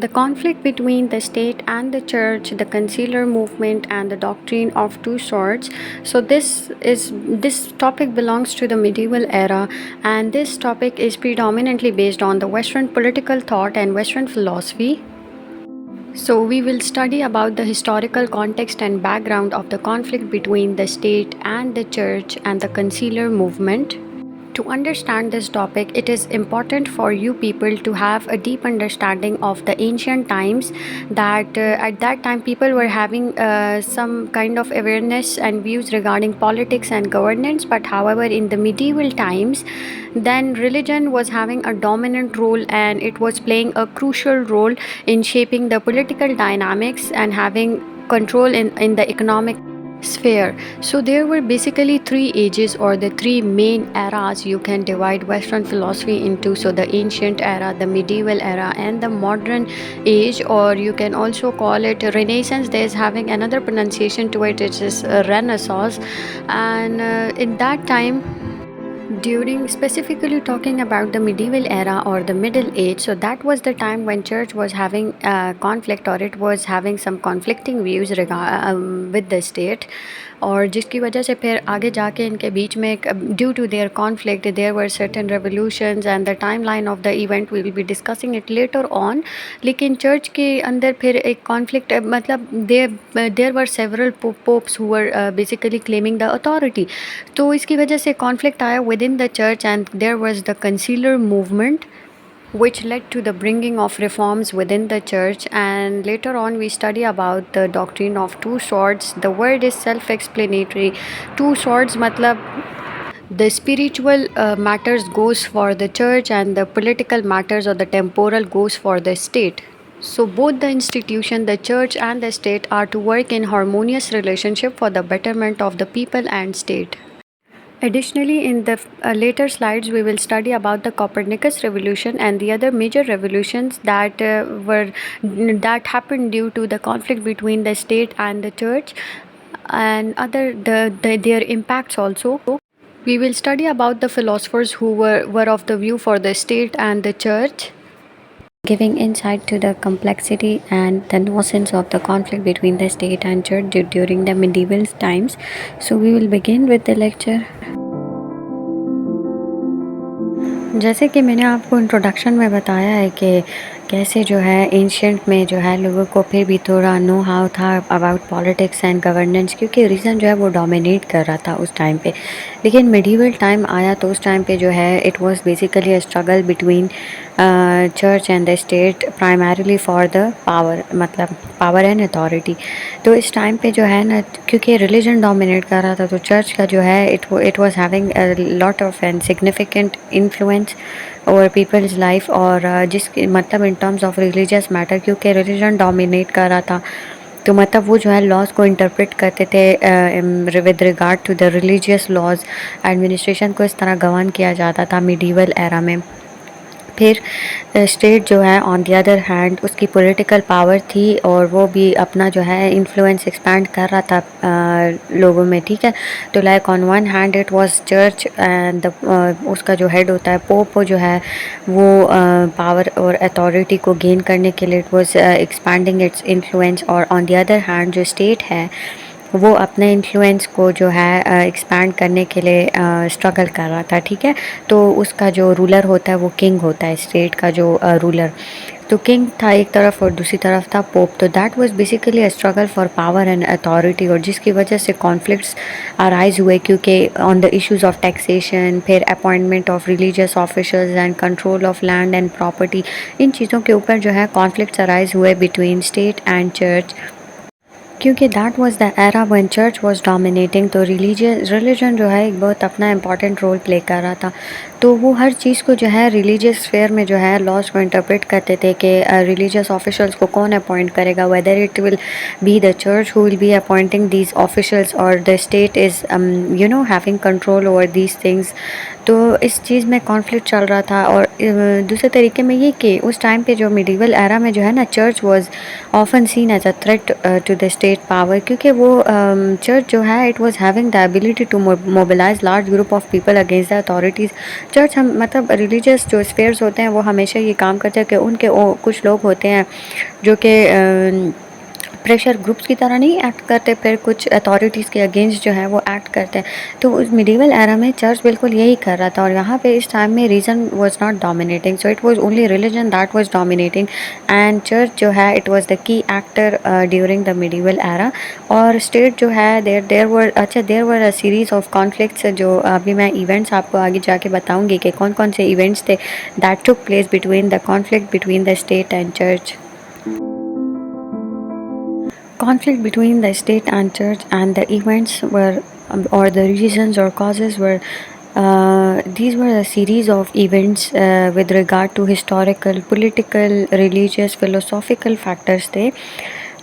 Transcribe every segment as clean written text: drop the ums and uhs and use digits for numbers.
The conflict between the state and the church, the conciliar movement, and the doctrine of two swords. So this topic belongs to the medieval era, and this topic is predominantly based on the Western political thought and Western philosophy. So we will study about the historical context and background of the conflict between the state and the church and the conciliar movement. To understand this topic, it is important for you people to have a deep understanding of the ancient times, that at that time people were having some kind of awareness and views regarding politics and governance. But however, in the medieval times, then religion was having a dominant role, and it was playing a crucial role in shaping the political dynamics and having control in the economic sphere. So there were basically three ages, or the three main eras you can divide Western philosophy into. So the ancient era, the medieval era, and the modern age, or you can also call it Renaissance. There's having another pronunciation to it, which is Renaissance. And in that time, during specifically talking about the medieval era or the middle age, so that was the time when church was having conflict, or it was having some conflicting views with the state, और जिसकी वजह से फिर आगे जाके इनके बीच में due to their conflict there were certain revolutions and the time line of the event we will be discussing it later on. लेकिन चर्च के अंदर फिर एक कॉन्फ्लिक्ट, मतलब there were several popes who were basically claiming the authority. तो इसकी वजह से कॉन्फ्लिक्ट आया within the church, and there was the conciliar movement, which led to the bringing of reforms within the church. And later on we study about the doctrine of two swords. The word is self-explanatory. Two swords matlab the spiritual matters goes for the church, and the political matters or the temporal goes for the state. So both the institution, the church and the state, are to work in harmonious relationship for the betterment of the people and state. Additionally, in the later slides, we will study about the Copernicus revolution and the other major revolutions that that happened due to the conflict between the state and the church, and their impacts also. We will study about the philosophers who were of the view for the state and the church, giving insight to the complexity and the nuisance of the conflict between the state and church during the medieval times. So we will begin with the lecture. जैसे कि मैंने आपको introduction में बताया है कि कैसे जो है एंशियंट में जो है लोगों को फिर भी थोड़ा नो हाउ था अबाउट पॉलिटिक्स एंड गवर्नेंस, क्योंकि रीज़न जो है वो डोमिनेट कर रहा था उस टाइम पे. लेकिन मिडीवल टाइम आया तो उस टाइम पे जो है it was basically a struggle between church and the state, primarily for the power, मतलब पावर एंड अथॉरिटी. तो इस टाइम पे जो है ना, क्योंकि रिलीजन डोमिनेट कर रहा था, तो चर्च का जो है it was having a lot of and significant influence over people's life, और जिसके मतलब in terms of religious matter, क्योंकि रिलीजन डोमिनेट कर रहा था. तो मतलब वो जो है लॉज को इंटरप्रेट करते थे with regard to the religious laws. Administration को इस तरह गवर्न किया जाता था मिडीवल एरा में. फिर स्टेट जो है ऑन द अदर हैंड उसकी पॉलिटिकल पावर थी, और वो भी अपना जो है इन्फ्लुएंस एक्सपैंड कर रहा था लोगों में. ठीक है, तो like on one hand it was church, and उसका जो हेड होता है पोप, जो है वो पावर और अथॉरिटी को गेन करने के लिए it was expanding its influence. और ऑन द अदर हैंड जो स्टेट है वो अपने इन्फ्लुएंस को जो है एक्सपैंड करने के लिए स्ट्रगल कर रहा था. ठीक है, तो उसका जो रूलर होता है वो किंग होता है, स्टेट का जो रूलर. तो किंग था एक तरफ और दूसरी तरफ था पोप. तो that was basically a struggle for power and authority, और जिसकी वजह से कॉन्फ्लिक्ट्स अराइज हुए, क्योंकि on the issues of taxation, फिर appointment of religious officers and control of land and property, इन चीज़ों के ऊपर जो है कॉन्फ्लिक्ट्स अराइज हुए बिटवीन स्टेट एंड चर्च, क्योंकि that was the era when church was dominating. तो रिलीजन जो है एक बहुत अपना इम्पॉर्टेंट रोल प्ले कर रहा था. तो वो हर चीज़ को जो है रिलीजियस स्फेयर में जो है लॉज को इंटरप्रेट करते थे कि रिलीजियस ऑफिशियल्स को कौन अपॉइंट करेगा, whether it will be the church who will be appointing these officials, और the state is having control over these things. तो इस चीज़ में कॉन्फ्लिक्ट चल रहा था. और दूसरे तरीके में ये कि उस टाइम पे जो मिडीवल एरा में जो है ना, church was often seen as a threat to the state power, क्योंकि वो चर्च जो है it was having the ability to mobilize large group of people against the authorities. Church हम मतलब रिलीजियस जो स्फेयर्स होते हैं वो हमेशा ये काम करते हैं कि उनके कुछ लोग होते हैं जो कि प्रेशर ग्रुप्स की तरह नहीं एक्ट करते, फिर कुछ अथॉरिटीज़ के अगेंस्ट जो है वो एक्ट करते हैं। तो उस मिडिवल एरा में चर्च बिल्कुल यही कर रहा था, और यहाँ पे इस टाइम में reason was not dominating, so it was only religion that was dominating, and church जो है it was the key actor during the medieval era. और स्टेट जो है there were a series of conflicts, जो अभी मैं events आपको आगे जाके बताऊंगी कि कौन कौन से इवेंट्स थे that took place between the conflict between the state and church. Conflict between the state and church, and the events were, or the reasons or causes were, these were a series of events with regard to historical, political, religious, philosophical factors थे.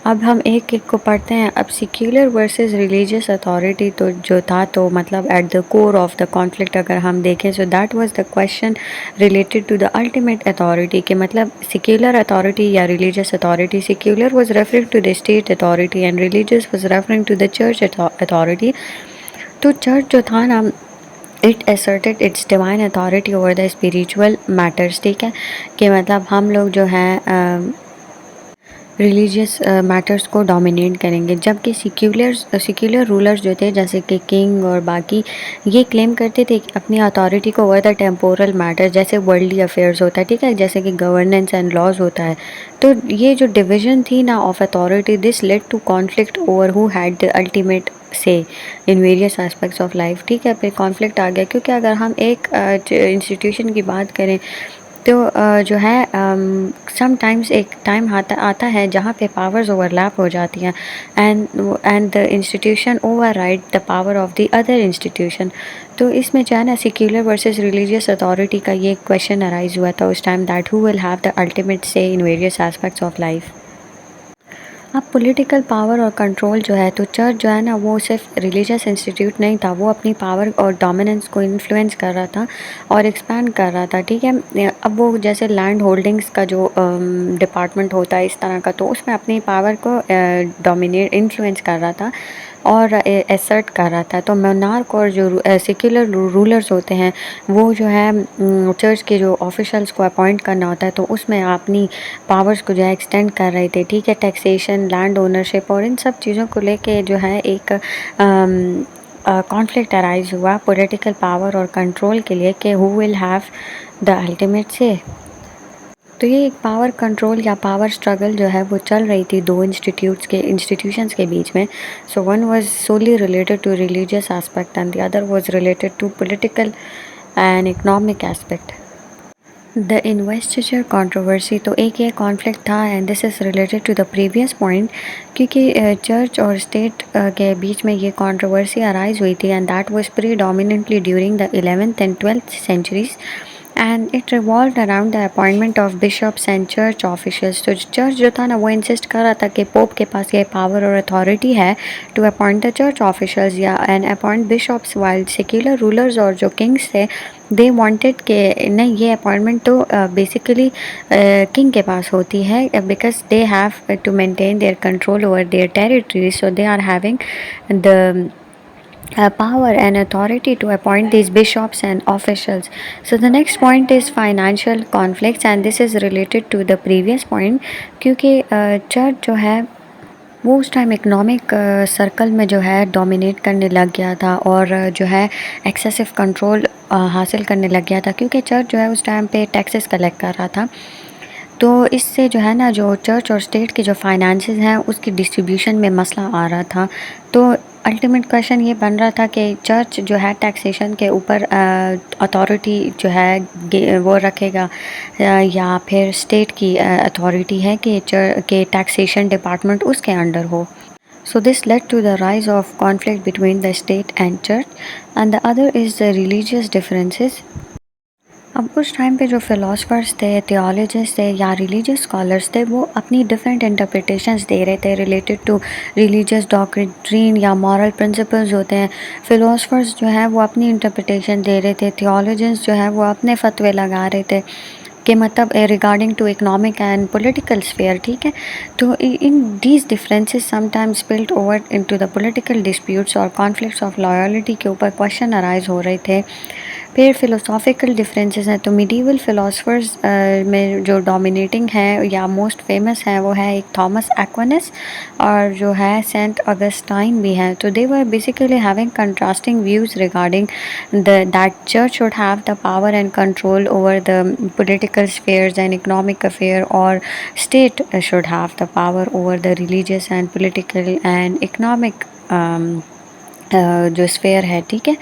अब हम एक एक को पढ़ते हैं. अब secular versus religious authority तो जो था, तो मतलब at the core of the conflict अगर हम देखें, so that was the question related to the ultimate authority, कि मतलब secular authority या religious authority. Secular was referring to the state authority and religious was referring to the church authority. तो church जो था ना, it asserted its divine authority over the spiritual matters. ठीक है, कि मतलब हम लोग जो हैं रिलीजियस मैटर्स को डोमिनेट करेंगे, जबकि सिक्युलर रूलर्स जो थे जैसे कि किंग और बाकी, ये क्लेम करते थे कि अपनी अथॉरिटी को ओवर द टेम्पोरल मैटर, जैसे वर्ल्डली अफेयर्स होता है, ठीक है, जैसे कि गवर्नेंस एंड लॉज होता है. तो ये जो डिवीजन थी ना of authority, this led to conflict over who had the ultimate say in various aspects of life. ठीक है, फिर कॉन्फ्लिक्ट आ गया, क्योंकि अगर हम एक इंस्टीट्यूशन की बात करें तो जो है समटाइम्स एक टाइम आता है जहाँ पे पावर्स ओवरलैप हो जाती हैं, and the institution override the power of the other institution. तो इसमें जो है ना सिक्युलर वर्सेस रिलीजियस अथॉरिटी का ये क्वेश्चन अराइज हुआ था उस time, that who will have the ultimate say in various aspects of life. अब पॉलिटिकल पावर और कंट्रोल जो है, तो चर्च जो है ना वो सिर्फ रिलीजियस इंस्टीट्यूट नहीं था, वो अपनी पावर और डोमिनेंस को इन्फ्लुएंस कर रहा था और एक्सपैंड कर रहा था. ठीक है, अब वो जैसे लैंड होल्डिंग्स का जो डिपार्टमेंट होता है इस तरह का, तो उसमें अपनी पावर को डोमिनेट इन्फ्लुएंस कर रहा था और एसर्ट कर रहा था. तो मोनार्क और जो सेक्युलर रूलर्स होते हैं, वो जो है चर्च के जो ऑफिशल्स को अपॉइंट करना होता है, तो उसमें अपनी पावर्स को जो है एक्सटेंड कर रहे थे. ठीक है, टैक्सेशन, लैंड ओनरशिप और इन सब चीज़ों को लेके जो है एक कॉन्फ्लिक्ट अराइज हुआ पॉलिटिकल पावर और कंट्रोल के लिए, कि who will have the ultimate से. तो ये एक पावर कंट्रोल या पावर स्ट्रगल जो है वो चल रही थी दो इंस्टीट्यूशंस के बीच में. So one was solely related to religious aspect and the other was related to political and economic aspect. The investiture controversy, तो एक ये कॉन्फ्लिक्ट था, and this is related to the previous point, क्योंकि church और state के बीच में ये कंट्रोवर्सी अराइज हुई थी, and that was predominantly during the 11th and 12th centuries, and it revolve around the appointment of bishops and church officials. तो church जो था ना वो इंसिस्ट कर रहा था कि पोप के पास ये पावर और अथॉरिटी है to appoint the church officials या and appoint bishops, while secular rulers और जो किंग्स थे दे वांटेड कि नहीं, ये अपॉइंटमेंट तो बेसिकली किंग के पास होती है, because they have to maintain their control over their territory, so they are having the power and authority to appoint these bishops and officials. So the next point is financial conflicts, and this is related to the previous point, क्योंकि church जो है वो उस time economic circle में जो है dominate करने लग गया था और जो है एक्सेसिव कंट्रोल हासिल करने लग गया था, क्योंकि चर्च जो है उस टाइम पे टैक्सेस कलेक्ट कर रहा था. तो इससे जो है ना जो चर्च और स्टेट के जो फाइनेंसेस हैं उसकी डिस्ट्रीब्यूशन में मसला आ रहा था. तो अल्टीमेट क्वेश्चन ये बन रहा था कि चर्च जो है टैक्सेशन के ऊपर अथॉरिटी जो है वो रखेगा या फिर स्टेट की अथॉरिटी है कि टैक्सेशन डिपार्टमेंट उसके अंडर हो. So this led to the rise of conflict between the state and church, and the other is the religious differences. अब उस टाइम पे जो फ़िलासफ़र्स थे, थियोलॉजिस्ट थे या रिलीजियस स्कॉलर्स थे, वो अपनी डिफरेंट इंटरप्रिटेशंस दे रहे थे रिलेटेड टू रिलीजियस डॉक्ट्रिन या मॉरल प्रिंसिपल्स होते हैं. फ़िलासफ़र्स जो है वो अपनी इंटरप्रिटेशन दे रहे थे, थियोलॉजिस्ट जो है वो अपने फतवे लगा रहे थे कि मतलब regarding to economic and political sphere. ठीक है, तो in these differences sometimes spilled over into the political disputes और कॉन्फ्लिक्ट्स ऑफ लॉयल्टी के ऊपर क्वेश्चन अराइज हो रहे थे. फिर फ़िलोसॉफ़िकल डिफरेंसेस हैं, तो मिडीवल फ़िलासफ़र्स में जो डोमिनेटिंग है या मोस्ट फेमस है वो है एक थॉमस एक्विनस और जो है सेंट ऑगस्टाइन भी हैं। तो they were basically having contrasting views regarding the that church should have the power and control over the political spheres and economic affair, और state should have the power over the religious and political and economic जो sphere है, ठीक है।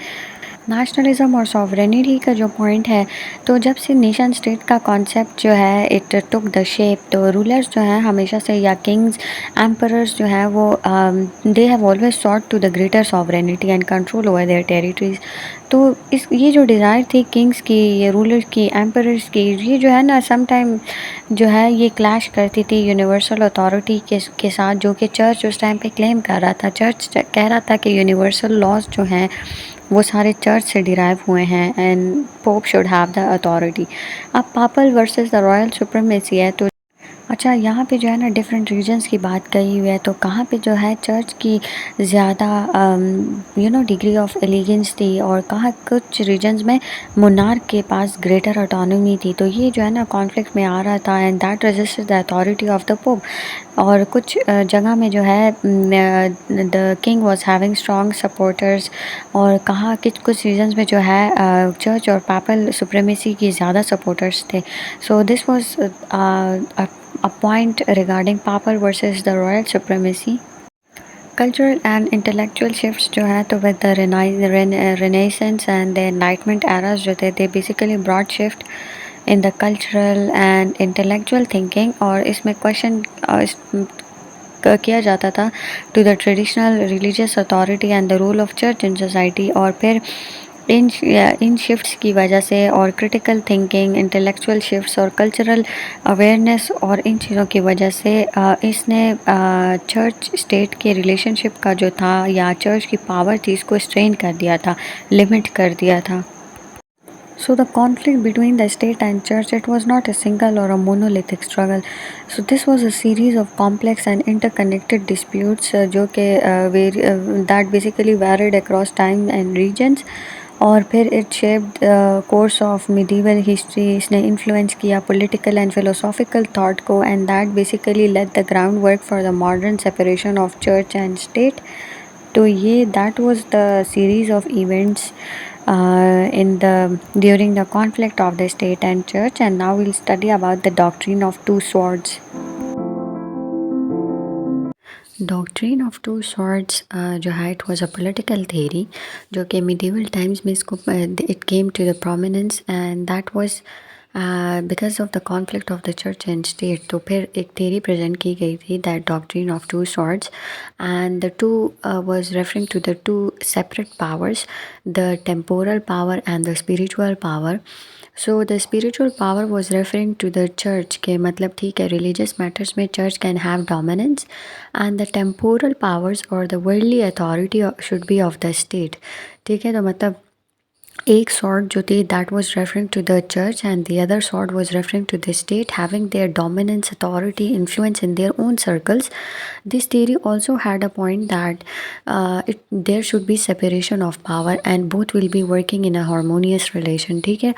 Nationalism और sovereignty का जो point है, तो जब से नेशन स्टेट का कॉन्सेप्ट जो है इट टुक द शेप, तो रूलर्स जो हैं हमेशा से या किंग्स एम्परर्स जो हैं वो they have always sought to the greater sovereignty and control over their territories. तो इस ये जो डिज़ायर थी किंग्स की, ये रूलर्स की, एम्परर्स की, ये जो है ना सम टाइम जो है ये क्लैश करती थी यूनिवर्सल अथॉरिटी के साथ, जो कि चर्च उस टाइम पे क्लेम कर रहा था। चर्च कह रहा था कि यूनिवर्सल लॉज जो हैं वो सारे चर्च से डिराइव हुए हैं and pope should have the authority. अब papal versus the royal supremacy है, तो अच्छा यहाँ पे जो है ना डिफरेंट रीजन्स की बात कही हुई है। तो कहाँ पे जो है चर्च की ज़्यादा डिग्री ऑफ एलिगेंस थी, और कहाँ कुछ रीजन्स में मोनार्क के पास ग्रेटर ऑटोनॉमी थी। तो ये जो है ना कॉन्फ्लिक्ट में आ रहा था and that resisted the authority of the pope. और कुछ जगह में जो है the king was having strong supporters, और कहाँ कि कुछ रीजन्स में जो है चर्च और पैपल सुप्रीमेसी की ज़्यादा सपोर्टर्स थे। So this was a point regarding papal versus the royal supremacy. Cultural and intellectual shifts जो है, तो with the Renaissance and the Enlightenment eras जो थे, they basically brought shift in the cultural and intellectual thinking, और इसमें question किया जाता था to the traditional religious authority and the role of church in society. और फिर इन शिफ्ट्स की वजह से और क्रिटिकल थिंकिंग, इंटेलेक्चुअल शिफ्ट्स और कल्चरल अवेयरनेस और इन चीज़ों की वजह से इसने चर्च स्टेट के रिलेशनशिप का जो था या चर्च की पावर थी इसको स्ट्रेन कर दिया था, लिमिट कर दिया था। So the conflict between the state and church, it was not a single or a monolithic struggle. So this was a series of complex and interconnected disputes जो कि that basically varied across time and regions। और फिर it shaped course of medieval history, इसने influence किया political and philosophical thought को, and that basically laid the groundwork for the modern separation of church and state। तो ये that was the series of events in the during the conflict of the state and church, and now we'll study about the doctrine of two swords। Doctrine of two swords जो है it was a political theory जो कि medieval times में इसको it came to the prominence, and that was because of the conflict of the church and state. तो फिर एक theory present की गई थी, that doctrine of two swords, and the two was referring to the two separate powers, the temporal power and the spiritual power. So the spiritual power was referring to the church के मतलब ठीक है religious matters में church can have dominance, and the temporal powers और the worldly authority should be of the state. ठीक है, तो मतलब एक sword जो थी that was referring to the church and the other sword was referring to the state having their dominance, authority, influence in their own circles। This theory also had a point that there should be separation of power and both will be working in a harmonious relation। ठीक है,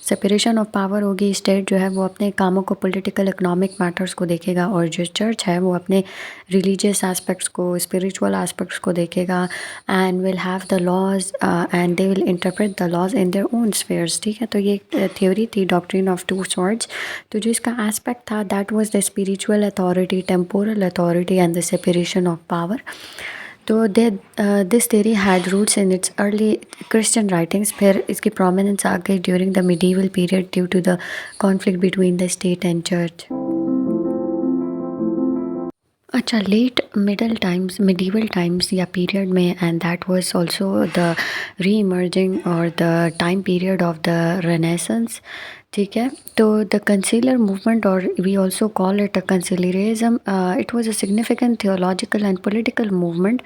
separation of power होगी, state जो है वो अपने कामों को political economic matters को देखेगा, और जो church है वो अपने religious aspects को, spiritual aspects को देखेगा, and will have the laws and they will interpret the laws in their own spheres। ठीक है, तो ये थ्योरी थी डॉक्ट्रिन ऑफ टू सॉर्ड्स। तो जो इसका एस्पेक्ट था that was the spiritual authority, temporal authority and the separation of power. तो this theory had roots in its early Christian writings, फिर इसकी प्रोमिनेंस आ गई during the medieval period due to the conflict between the state and church. अच्छा, late middle times, medieval times या period में, and that was also the re emerging और द time period of the renaissance. ठीक है, तो the conciliar movement, और we also call it a conciliarism, it was a significant theological and political movement.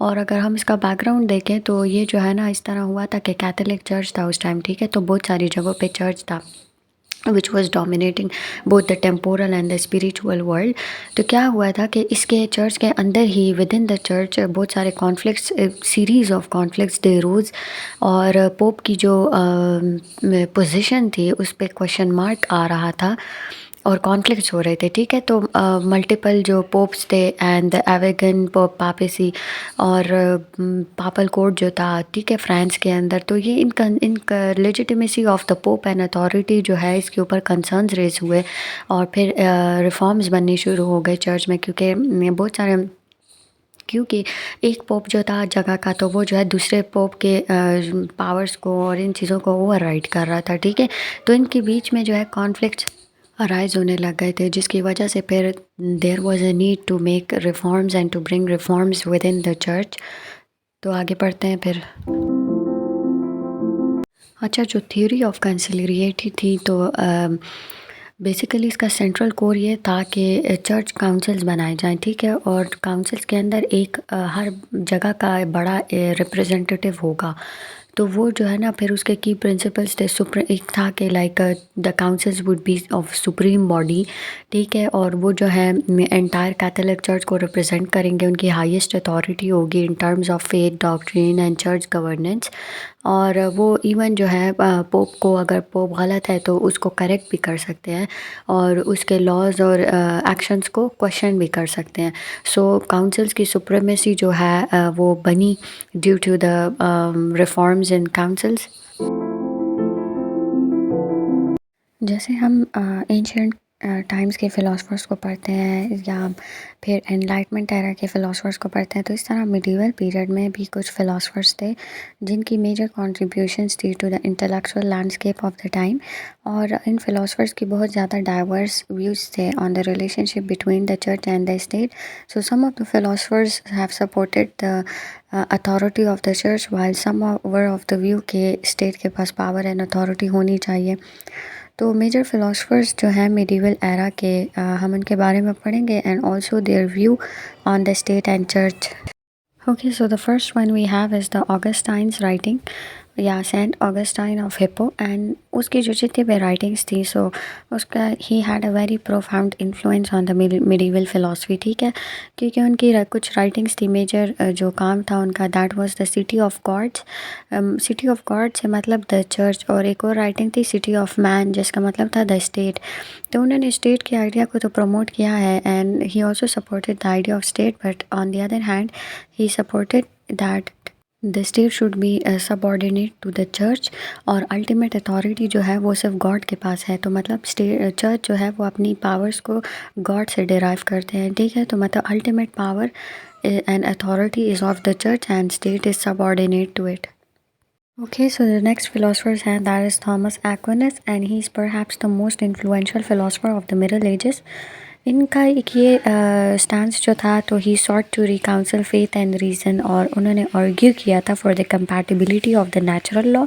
और अगर हम इसका बैकग्राउंड देखें तो ये जो है ना इस तरह हुआ था कि कैथोलिक चर्च था उस टाइम, ठीक है, तो बहुत सारी जगहों पे चर्च था, which was dominating both the temporal and the spiritual world. तो क्या हुआ था कि इसके चर्च के अंदर ही विद इन द चर्च बहुत सारे कॉन्फ्लिक्ट्स, सीरीज़ ऑफ कॉन्फ्लिक्ट्स दे रोज़, और पोप की जो पोजीशन थी उस पर क्वेश्चन मार्क आ रहा था और कॉन्फ्लिक्ट्स हो रहे थे। ठीक है, तो मल्टीपल जो पोप्स थे एंड एवेगन पोप पापेसी और पापल कोर्ट जो था, ठीक है, फ्रांस के अंदर, तो ये इनका legitimacy of the pope and authority जो है इसके ऊपर कंसर्न्स रेज हुए, और फिर रिफॉर्म्स बनने शुरू हो गए चर्च में, क्योंकि एक पोप जो था जगह का, तो वो जो है दूसरे पोप के पावर्स को और इन चीज़ों को ओवरराइड कर रहा था। ठीक है, तो इनके बीच में जो है कॉन्फ्लिक्ट अराइज होने लग गए थे, जिसकी वजह से फिर there was a need to make reforms and to bring reforms within the church. तो आगे पढ़ते हैं फिर। अच्छा, जो थ्योरी ऑफ कंसिलियरिटी थी, तो बेसिकली इसका सेंट्रल कोर ये था कि चर्च काउंसिल्स बनाए जाएं। ठीक है, और काउंसिल्स के अंदर एक हर जगह का बड़ा रिप्रेजेंटेटिव होगा। तो वो जो है ना, फिर उसके की प्रिंसिपल्स थे। एक था कि like the councils would be of supreme body. ठीक है, और वो जो है एंटायर कैथोलिक चर्च को रिप्रेजेंट करेंगे, उनकी हाईएस्ट अथॉरिटी होगी in terms of faith, doctrine and church governance. और वो इवन जो है पोप को, अगर पोप गलत है तो उसको करेक्ट भी कर सकते हैं, और उसके लॉज और एक्शंस को क्वेश्चन भी कर सकते हैं। सो काउंसिल्स की सुप्रीमेसी जो है वो बनी due to the reforms in councils. जैसे हम एंशियंट टाइम्स के फ़िलासफ़र्स को पढ़ते हैं या फिर एनलाइटमेंट एरा के फ़िलासफ़र्स को पढ़ते हैं, तो इस तरह मिडीवल पीरियड में भी कुछ फ़िलासफ़र्स थे जिनकी मेजर कंट्रीब्यूशंस थी to the intellectual landscape of the time. और इन फ़िलासफ़र्स की बहुत ज़्यादा डाइवर्स व्यूज़ थे on the relationship between the church and the state. So some of the philosophers have supported the authority of the church, while some were of the view के state के पास power and authority होनी चाहिए। तो major philosophers जो हैं medieval era के, हम उनके बारे में पढ़ेंगे and also there view on the state and church. Okay, so the first one we have is the Augustine's writing, या saint Augustine of Hippo. And उसकी जो जितनी भी राइटिंग्स थी, सो उसका ही had a very profound influence on the medieval philosophy. ठीक है, क्योंकि उनकी कुछ राइटिंग्स थी, मेजर जो काम था उनका, that was the city of gods. City of god से मतलब द चर्च, और एक और राइटिंग थी सिटी ऑफ मैन, जिसका मतलब था द स्टेट। तो उन्होंने स्टेट के आइडिया को तो प्रमोट किया है, and he also supported the idea of state, but on the other hand he supported that the state should be subordinate to the church, और अल्टीमेट अथॉरिटी जो है वो सिर्फ गॉड के पास है। तो मतलब चर्च जो है वो अपनी पावर्स को गॉड से डिराइव करते हैं। ठीक है, तो मतलब ultimate power and authority is of the church and state is subordinate to it. Okay, so the next philosophers and that is Thomas Aquinas, and he's perhaps the most influential philosopher of the Middle Ages. इनका एक ये stance जो था, तो he sought to reconcile faith and reason, और उन्होंने argue किया था for the compatibility of the natural law.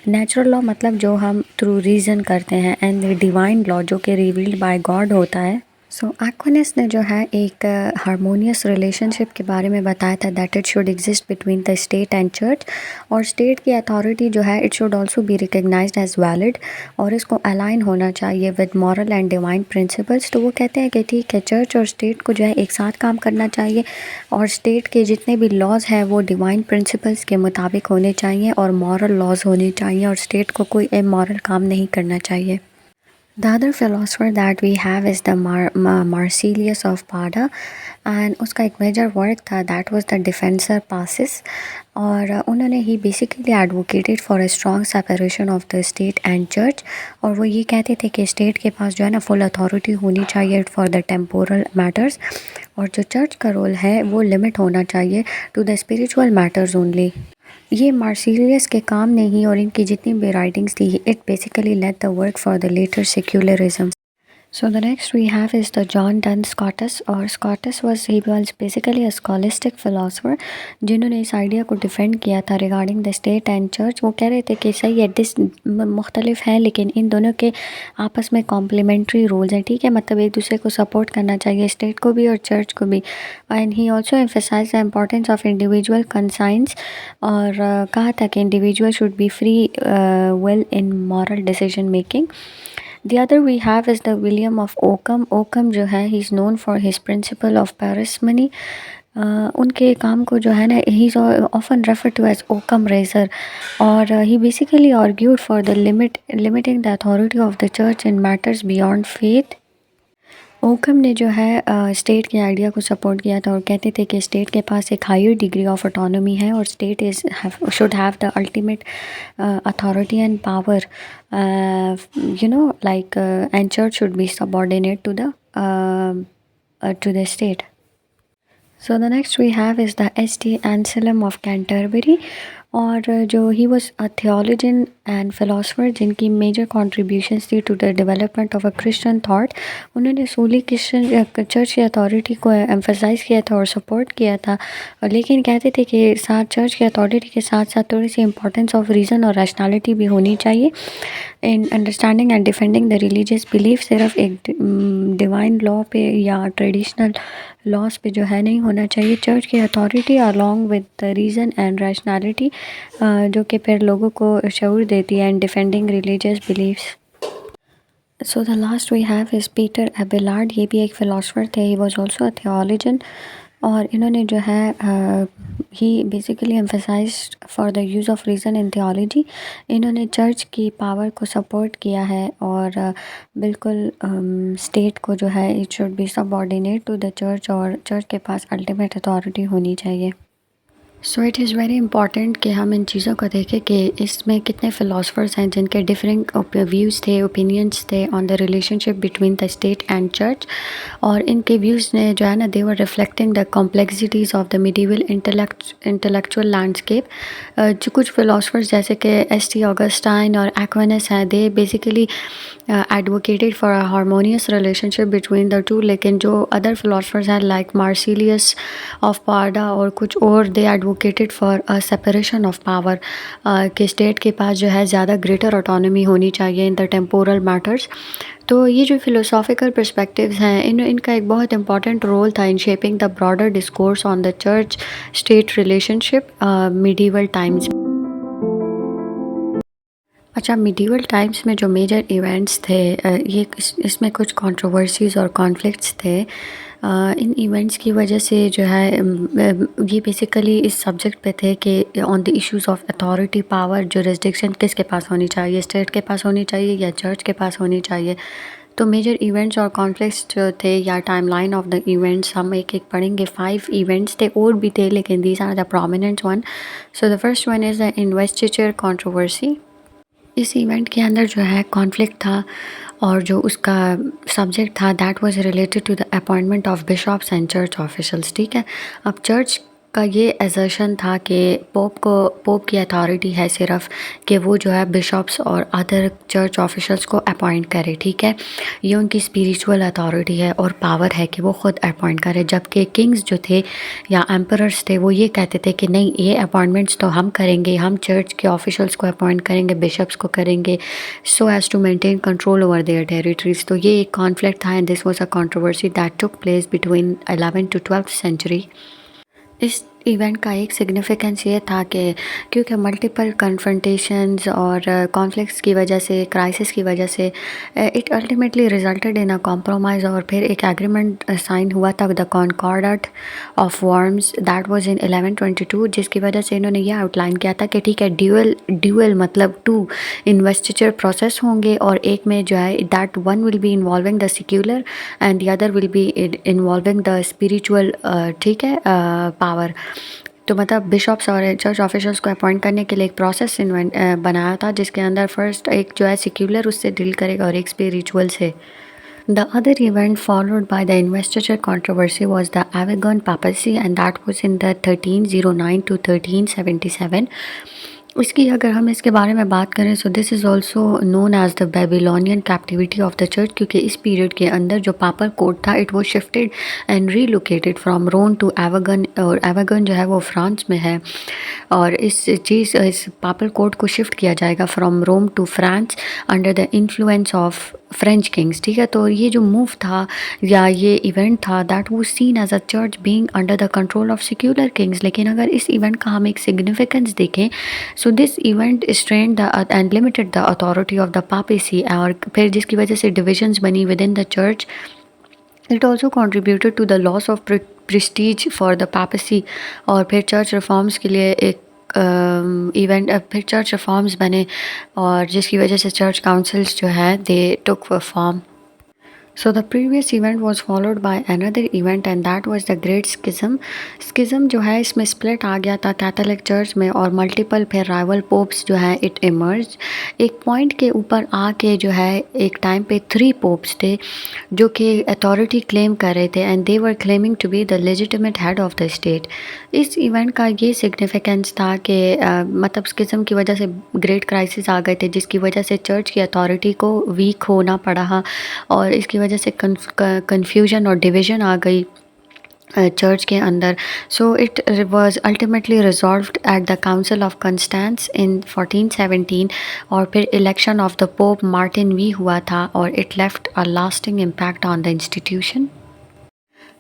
Natural law मतलब जो हम थ्रू रीज़न करते हैं, एंड द डिवाइन लॉ जो कि रिवील्ड बाय गॉड होता है। सो एक्विनस ने जो है एक हारमोनियस रिलेशनशिप के बारे में बताया था, that it should exist between the state and church, और स्टेट की अथॉरिटी जो है it should also be recognized as valid, और इसको अलाइन होना चाहिए with moral and divine principles. तो वो कहते हैं कि ठीक है, चर्च और स्टेट को जो है एक साथ काम करना चाहिए, और स्टेट के जितने भी लॉज हैं वो डिवाइन प्रिंसिपल्स के मुताबिक होने चाहिए, और मॉरल लॉज होने चाहिए, और स्टेट को कोई इमॉरल काम नहीं करना चाहिए। The other philosopher that we have is the Marsilius of Pada, and उसका एक मेजर वर्क था, that was the Defensor Passes, और उन्होंने ही basically advocated for a strong separation of the state and church, और वो ये कहते थे कि स्टेट के पास जो है ना फुल अथॉरिटी होनी चाहिए फॉर द टेम्पोरल मैटर्स, और जो चर्च का रोल है वो लिमिट होना चाहिए to the spiritual matters only. ये मार्सिलियस के काम नहीं, और इनकी जितनी भी राइटिंग्स थी, it basically led the work for the later secularism. So the next we have is the John Duns Scotus, और Scotus was basically a scholastic philosopher जिन्होंने इस आइडिया को डिफेंड किया था regarding the state and church. वो कह रहे थे कि सही है, मुख्तलिफ हैं, लेकिन इन दोनों के आपस में कॉम्प्लीमेंट्री रोल्स हैं। ठीक है, मतलब एक दूसरे को सपोर्ट करना चाहिए, स्टेट को भी और चर्च को भी। And he also emphasize the importance of individual conscience, और कहा था कि individual should be free will in moral decision making. The other we have is the William of Ockham. Ockham जो है he is known for his principle of parsimony. उनके काम को जो है ना he is often referred to as Occam razor, और he basically argued for the limiting the authority of the church in matters beyond faith. ओकम ने जो है स्टेट के आइडिया को सपोर्ट किया था और कहते थे कि स्टेट के पास एक हायर डिग्री ऑफ ऑटोनॉमी है और state should have the ultimate authority and power, like and church should be subordinate to the state. So the next we have is the St. Anselm of Canterbury, और जो he was a theologian and philosopher जिनकी major contributions थी to the development of a Christian thought. उन्होंने solely Christian church की authority को emphasize किया था और सपोर्ट किया था, लेकिन कहते थे कि साथ चर्च की अथॉरिटी के साथ साथ थोड़ी सी इंपॉर्टेंस ऑफ रीज़न और रैशनैलिटी भी होनी चाहिए in understanding and defending the religious belief. सिर्फ एक डिवाइन लॉ पे या ट्रेडिशनल लॉस पे जो है नहीं होना चाहिए. चर्च की authority along with the reason and rationality जो कि फिर लोगों को शऊर देती है and defending religious beliefs. So the last we have is Peter Abelard. ये भी एक फ़िलासफ़र थे. He was also a theologian, और इन्होंने जो है he basically emphasized for the use of reason in theology. इन्होंने चर्च की पावर को सपोर्ट किया है और बिल्कुल स्टेट को जो है it should be subordinate to the church और चर्च के पास अल्टीमेट अथॉरिटी होनी चाहिए. So it is very important कि हम इन चीज़ों को देखें कि इसमें कितने फ़िलासफ़र्स हैं जिनके डिफरेंट व्यूज़ थे, ओपिनियंस थे on the relationship between the state and church, और इनके व्यूज़ ने जो है ना they were reflecting the complexities of the medieval intellectual landscape. जो कुछ फ़िलासफ़र्स जैसे कि एस.टी. ऑगस्टाइन और एक्विनस हैं, they basically advocated for a harmonious relationship between the two, लेकिन जो अदर फिलोसफर्स हैं लाइक मार्सिलियस ऑफ पार्डा और कुछ और, they advocated for a separation of power, कि स्टेट के पास जो है ज़्यादा ग्रेटर ऑटोनॉमी होनी चाहिए इन द टेम्पोरल मैटर्स. तो ये जो फ़िलोसॉफिकल पर्सपेक्टिव्स हैं इनका एक बहुत इंपॉर्टेंट रोल था in shaping the broader discourse on the church state relationship medieval times. अच्छा, मिडीवल टाइम्स में जो मेजर इवेंट्स थे, ये इसमें कुछ कंट्रोवर्सीज़ और कॉन्फ्लिक्ट्स थे. इन इवेंट्स की वजह से जो है ये बेसिकली इस सब्जेक्ट पे थे कि on the issues of authority, power, jurisdiction किसके पास होनी चाहिए, स्टेट के पास होनी चाहिए या चर्च के पास होनी चाहिए. तो मेजर इवेंट्स और कॉन्फ्लिक्ट्स जो थे या टाइमलाइन ऑफ द इवेंट्स हम एक एक पढ़ेंगे. 5 इवेंट्स थे, और भी थे लेकिन these are the prominent one. So the first one is the investiture controversy. इस इवेंट के अंदर जो है कॉन्फ्लिक्ट था और जो उसका सब्जेक्ट था that was related to the appointment of bishops and church officials. ठीक है, अब चर्च का ये एजर्शन था कि पोप की अथॉरिटी है सिर्फ कि वो जो है बिशॉप्स और अदर चर्च ऑफिशल्स को अपॉइंट करे. ठीक है, ये उनकी स्पिरिचुअल अथॉरिटी है और पावर है कि वो ख़ुद अपॉइंट करे. जबकि किंग्स जो थे या एम्परर्स थे वो ये कहते थे कि नहीं, ये अपॉइंटमेंट्स तो हम करेंगे, हम चर्च के ऑफिशल्स को अपॉइंट करेंगे, बिशप्स को करेंगे, so as to maintain control over their territories. तो ये एक कॉन्फ्लिक्ट था and this was a controversy that took place between 11th to 12th century. इस इवेंट का एक सिग्निफिकेंस ये था कि क्योंकि मल्टीपल कन्फ्रंटेशंस और कॉन्फ्लिक्ट्स की वजह से, क्राइसिस की वजह से it ultimately resulted in a compromise और फिर एक एग्रीमेंट साइन हुआ था the Concordat of Worms that was in 1122, जिसकी वजह से इन्होंने ये आउटलाइन किया था कि ठीक है, ड्यूअल मतलब 2 इन्वेस्टिचर प्रोसेस होंगे और एक में जो है that one will be involving the secular and the other will be involving the spiritual. ठीक है, पावर. तो मतलब बिशॉप्स और चर्च ऑफिसर्स को अपॉइंट करने के लिए एक प्रोसेस बनाया था जिसके अंदर फर्स्ट एक जो है सेक्युलर उससे डील करेगा और एक स्पिरिचुअल से. The other event followed by the investiture controversy was the Avignon papacy, and that was in the 1309 to 1377. इसकी अगर हम इसके बारे में बात करें so this is also known as the Babylonian captivity of the church, क्योंकि इस पीरियड के अंदर जो पापल कोर्ट था it was shifted and relocated from Rome to Avignon, और एवगन जो है वो फ्रांस में है. और इस पापल कोर्ट को शिफ्ट किया जाएगा from Rome to France under the influence of French kings. ठीक है, तो ये जो मूव था या ये इवेंट था दैट वो seen as a church being under the control of secular kings. लेकिन अगर इस इवेंट का हम एक सिग्निफिकेंस देखें so so this event strained the and limited the authority of the papacy, और फिर जिसकी वजह से डिविजन्स बनी within the church. It also contributed to the loss of prestige for the papacy. और फिर चर्च रिफॉर्म्स के लिए एक इवेंट, फिर चर्च रिफॉर्म्स बने, और जिसकी वजह से चर्च काउंसिल्स जो है दे टुक form. So the previous event was followed by another event, and that was the Great Schism. Schism जो है इसमें split आ गया था कैथोलिक चर्च में, और मल्टीपल फिर राइवल पोप्स जो है इट इमर्ज. एक पॉइंट के ऊपर आके जो है एक टाइम पे 3 पोप्स थे जो कि अथॉरिटी क्लेम कर रहे थे, and they were claiming to be the legitimate head of the state. इस इवेंट का ये सिग्निफिकेंस था कि मतलब स्किज्म की वजह से ग्रेट क्राइसिस आ गए थे, जिसकी वजह से चर्च की अथॉरिटी को वीक होना पड़ा, और इसकी वजह से कन्फ्यूजन और डिवीज़न आ गई चर्च के अंदर. So it was ultimately resolved at the council of Constance in 1417, और फिर election of the pope Martin V हुआ था, और it left a lasting impact on the institution.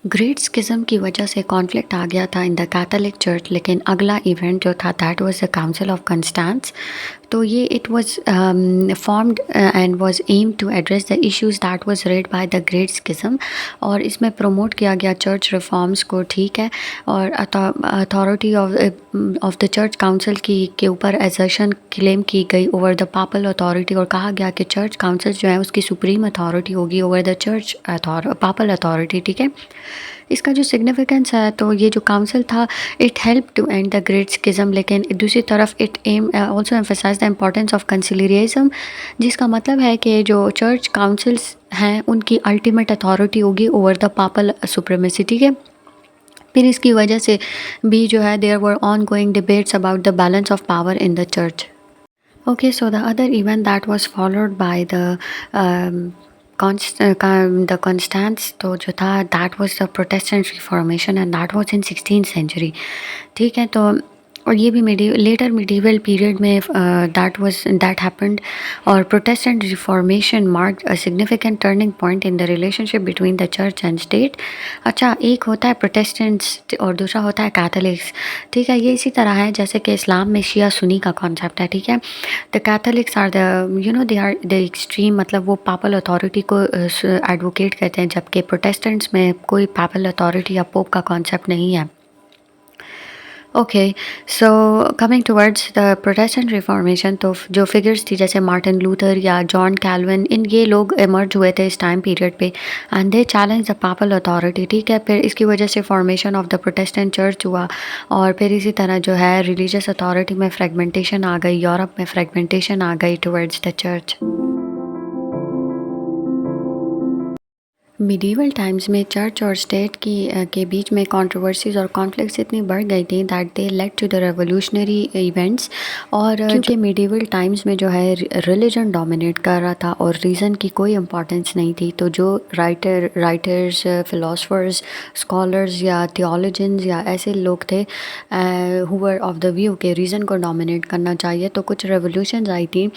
Great schism की वजह से कॉन्फ्लिक्ट आ गया था इन द कैथोलिक चर्च, लेकिन अगला इवेंट जो था that was the council of Constance. तो ये it was formed and was aim to address the issues that was raised by the great schism, और इसमें प्रमोट किया गया चर्च रिफॉर्म्स को, ठीक है. और authority of the church council की के ऊपर एजर्शन क्लेम की गई ओवर द पापल अथॉरिटी, और कहा गया कि चर्च काउंसिल जो है उसकी सुप्रीम अथॉरिटी होगी over the church papal authority, ठीक है. इसका जो सिग्निफिकेंस है, तो ये जो काउंसिल था it help to end the great schism, लेकिन दूसरी तरफ it aim also emphasize the importance of conciliarism, जिसका मतलब है कि जो चर्च काउंसिल्स हैं उनकी अल्टीमेट अथॉरिटी होगी ओवर द पापल सुप्रीमेसी, ठीक है. फिर इसकी वजह से भी जो है there were ongoing debates about the balance of power in the church. Okay, so the other event that was followed by the Constance तो जो था that was the Protestant Reformation, and that was in 16th century, ठीक है. तो और ये भी letter medieval period में दैट हैपेंड, और Protestant reformation marked a significant turning point in the relationship between the church and state. अच्छा, एक होता है प्रोटेस्टेंट्स और दूसरा होता है कैथोलिक्स, ठीक है. ये इसी तरह है जैसे कि इस्लाम में शिया सुन्नी का कॉन्सेप्ट है, ठीक है. The Catholics are the they are the extreme, मतलब वो पापल अथॉरिटी को एडवोकेट करते हैं, जबकि प्रोटेस्टेंट्स में कोई पापल अथॉरिटी या पोप का कॉन्सेप्ट नहीं है. Okay, so coming towards the Protestant reformation, तो जो फिगर्स थी जैसे मार्टिन लूथर या जॉन कैल्विन, ये लोग इमर्ज हुए थे इस टाइम पीरियड पे, and they challenge the papal authority, ठीक है. फिर इसकी वजह से formation of the Protestant church हुआ, और फिर इसी तरह जो है रिलीजियस अथॉरिटी में फ्रेगमेंटेशन आ गई, यूरोप में फ्रेगमेंटेशन आ गई towards the church. Medieval times में चर्च और स्टेट के बीच में कंट्रोवर्सीज और कॉन्फ्लिक्ट्स इतनी बढ़ गई थी that they led to the revolutionary events. और क्योंकि मिडीवल टाइम्स में जो है रिलीजन डोमिनेट कर रहा था और रीज़न की कोई इम्पोर्टेंस नहीं थी, तो जो राइटर्स फिलोसफर्स स्कॉलर्स या थियोलॉजियंस या ऐसे लोग थे who were of the view के रीज़न को डोमिनेट करना चाहिए, तो कुछ रेवोल्यूशंस आई थी.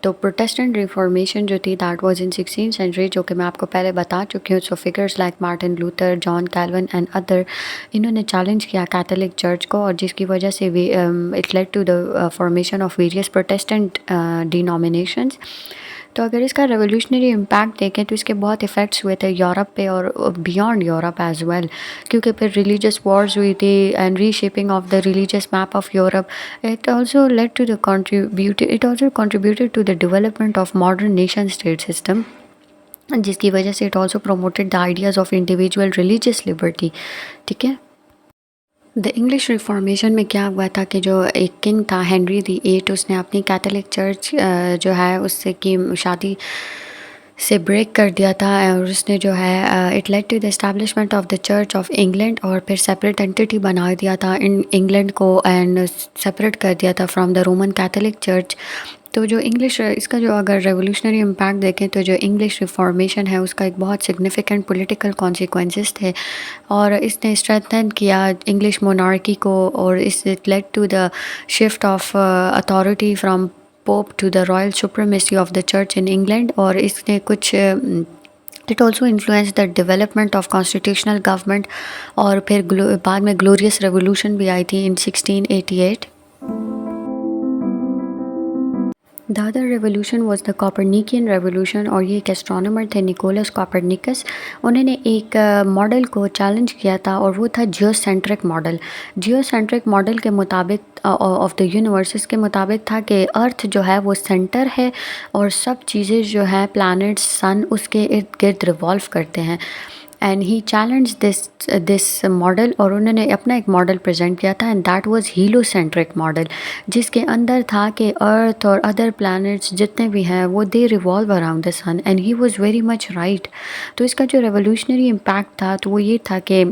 तो प्रोटेस्टेंट रिफॉर्मेशन जो थी that was in 16th century, जो कि मैं आपको पहले बता चुकी हूँ. So figures like Martin Luther, John Calvin and other, इन्होंने चैलेंज किया कैथोलिक चर्च को, और जिसकी वजह से it led to the formation of various Protestant denominations. तो अगर इसका रेवोल्यूशनरी इम्पैक्ट देखें तो इसके बहुत इफ़ेक्ट्स हुए थे यूरोप पे और बियॉन्ड यूरोप एज वेल, क्योंकि फिर रिलीजियस वॉर्स हुई थी and reshaping of the religious map of Europe. It also led to the contributed to the development of modern nation state system, जिसकी वजह से it also promoted the ideas of individual religious liberty, ठीक है. The English reformation में क्या हुआ था कि जो एक किंग था हेनरी द एट, उसने अपनी कैथोलिक चर्च जो है उससे की शादी से ब्रेक कर दिया था, और उसने जो है it led to the establishment of the church of England, और फिर सेपरेट एंटिटी बना दिया था इन इंग्लैंड को एंड सेपरेट कर दिया था from the Roman Catholic church. तो जो इंग्लिश इसका जो अगर रेवोल्यूशनरी इम्पैक्ट देखें तो जो इंग्लिश रिफॉर्मेशन है उसका एक बहुत सिग्निफिकेंट पॉलिटिकल कॉन्सिक्वेंसेस थे, और इसने स्ट्रेंथन किया इंग्लिश मोनार्की को, और इस it led to the shift of authority from pope to the royal supremacy of the church in England. और इसने कुछ it also influence the development of constitutional government, और फिर बाद में ग्लोरियस रेवोल्यूशन भी आई थी in 1688. The other revolution was the Copernican revolution, और ये एक एस्ट्रोनॉमर थे निकोलस कॉपरनिकस। उन्होंने एक मॉडल को चैलेंज किया था और वो था जियोसेंट्रिक मॉडल। जियोसेंट्रिक मॉडल के मुताबिक ऑफ द यूनिवर्स के मुताबिक था कि अर्थ जो है वो सेंटर है और सब चीज़ें जो है प्लैनेट्स सन उसके इर्द गिर्द रिवॉल्व करते हैं। And he challenge this model, और उन्होंने अपना एक मॉडल प्रेजेंट किया था, एंड दैट वाज हीलोसेंट्रिक मॉडल, जिसके अंदर था कि अर्थ और अदर प्लैनेट्स जितने भी हैं वो they revolve around the sun, and he was very much right. तो इसका जो रेवोल्यूशनरी इम्पैक्ट था तो वो ये था कि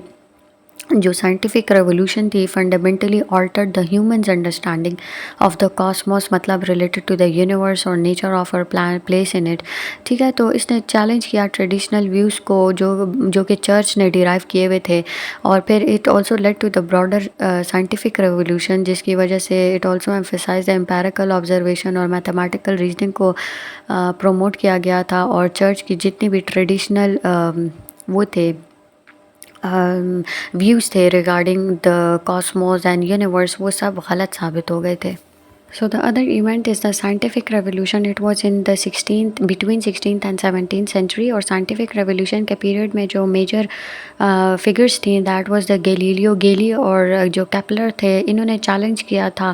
जो साइंटिफिक रेवोल्यूशन थी fundamentally altered the humans understanding of the cosmos, मतलब रिलेटेड टू द यूनिवर्स और nature of our plan place in it. ठीक है, तो इसने चैलेंज किया ट्रेडिशनल व्यूज़ को जो जो कि चर्च ने डिराइव किए हुए थे, और फिर it also led to the broader scientific revolution, जिसकी वजह से it also emphasize the empirical observation और मैथमेटिकल रीजनिंग को प्रमोट किया गया था, और चर्च की जितनी भी ट्रेडिशनल वो थे व्यूज़ थे regarding the Cosmos and universe वो सब गलत साबित हो गए थे। So the other event is the scientific revolution. It was in the 16th between 16th and 17th century, और scientific revolution के period में जो major figures थी that was the Galileo Galilei और जो Kepler थे, इन्होंने challenge किया था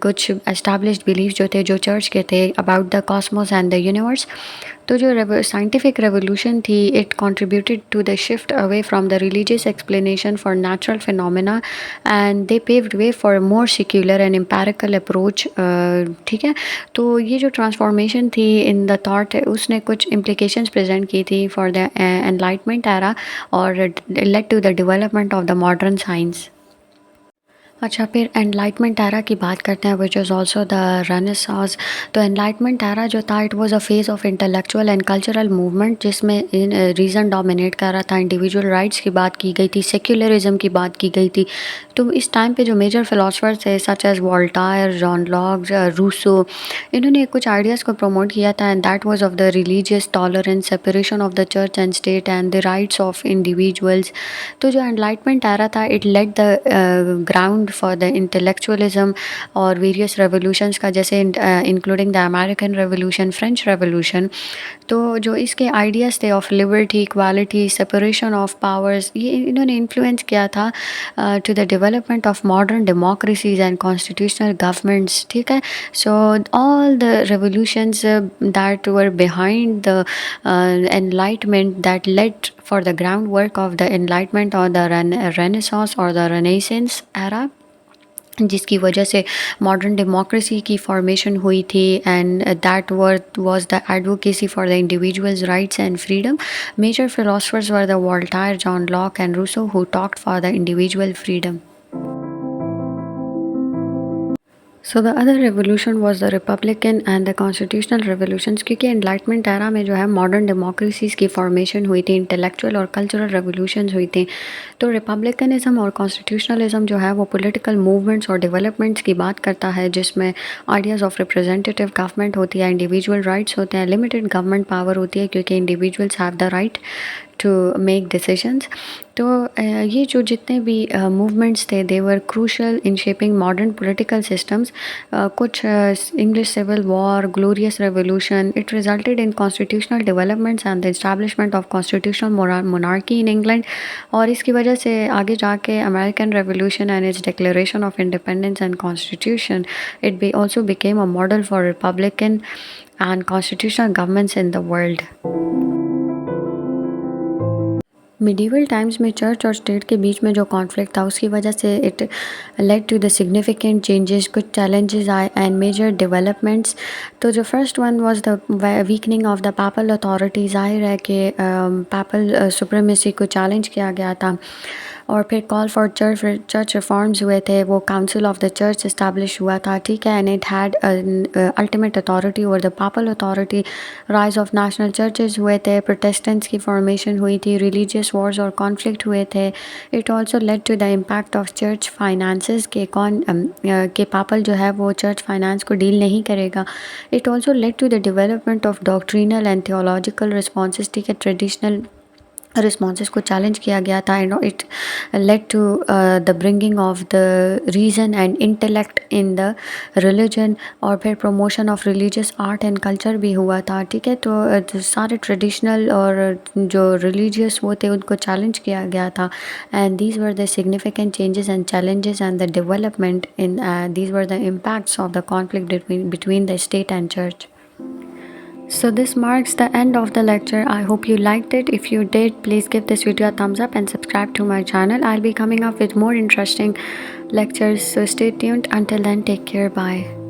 कुछ established beliefs जो थे जो church के थे about the cosmos and the universe। तो जो साइंटिफिक रेवोल्यूशन थी it contributed to the shift away from the religious explanation for natural phenomena, and they paved way for more secular and empirical approach. ठीक है, तो ये जो transformation थी in the thought उसने कुछ इम्प्लीकेशंस प्रेजेंट की थी फॉर द एनलाइटमेंट एरा और led to the development of the modern science. अच्छा, फिर एनलाइटमेंट एरा की बात करते हैं which is also the renaissance. तो एनलाइटमेंट एरा जो था it was a phase of intellectual and cultural movement जिसमें रीज़न डोमिनेट कर रहा था। इंडिविजुअल राइट्स की बात की गई थी, सेक्युलरिज्म की बात की गई थी। तो इस टाइम पे जो मेजर फिलोसफर्स थे such as Voltaire, John Locke, Rousseau, इन्होंने कुछ आइडियाज़ को प्रमोट किया था, and that was of the religious tolerance, separation of the church and state and the rights of individuals. तो जो एनलाइटमेंट एरा था it laid the ground for the intellectualism और various revolutions का, जैसे including the American revolution, French revolution. तो जो इसके ideas थे of liberty, equality, separation of powers, ये इन्होंने इन्फ्लुएंस किया था to the development of modern democracies and constitutional governments. ठीक है, so all the revolutions that were behind the enlightenment that led for the groundwork of the enlightenment or the renaissance or the renaissance era, जिसकी वजह से modern democracy की formation हुई थी, and that was the advocacy for the individuals rights and freedom. Major philosophers were the Voltaire, John Locke and Rousseau who talked for the individual freedom. So the other revolution was the republican and the constitutional revolutions, क्योंकि enlightenment era में जो है modern democracies की formation हुई थी, intellectual और cultural revolutions हुई थी। तो रिपब्लिकनिज्म और कॉन्स्टिट्यूशनलिज्म जो है वो पॉलिटिकल मूवमेंट्स और डेवलपमेंट्स की बात करता है, जिसमें आइडियाज़ ऑफ रिप्रेजेंटेटिव गवर्नमेंट होती है, इंडिविजुअल राइट्स होते हैं, लिमिटेड गवर्नमेंट पावर होती है क्योंकि individuals have the right to make decisions. तो ये जो जितने भी मूवमेंट्स थे they were crucial in shaping modern political systems. कुछ English civil war, glorious revolution, it resulted in constitutional developments and the establishment of constitutional monarchy in England, और इसकी वजह से आगे जाके American revolution and its declaration of independence and constitution, it be also became a model for republican and constitutional governments in the world. Medieval times में church और state के बीच में जो कॉन्फ्लिक्ट था उसकी वजह से it led to the significant changes, कुछ चैलेंजेस आए एंड मेजर डेवलपमेंट्स। तो जो first one was the weakening of the papal authority. जाहिर है कि पैपल सुप्रीमेसी को चैलेंज किया गया था, और फिर कॉल फॉर चर्च रिफॉर्म्स हुए थे, वो council of the church establish हुआ था। ठीक है, and it had ultimate authority over the papal authority. Rise of national churches हुए थे, प्रोटेस्टेंट्स की फॉर्मेशन हुई थी, रिलीजियस वॉर्स और कॉन्फ्लिक्ट हुए थे। It also led to the impact of church finances के के पापल जो है वो चर्च फाइनेंस को डील नहीं करेगा। It also led to the development of doctrinal and theological responses. ठीक है, ट्रेडिशनल रिस्पॉन्सेस को चैलेंज किया गया था। It led to the bringing of the reason and intellect in the religion, और फिर promotion of religious art and culture भी हुआ था। ठीक है, तो सारे ट्रेडिशनल और जो रिलीजियस वो थे उनको चैलेंज किया गया था। And these were the significant changes and challenges and the development in these were the impacts of the conflict between the state and church. So this marks the end of the lecture. I hope you liked it. If you did, please give this video a thumbs up and subscribe to my channel. I'll be coming up with more interesting lectures, so stay tuned. Until then, take care. Bye.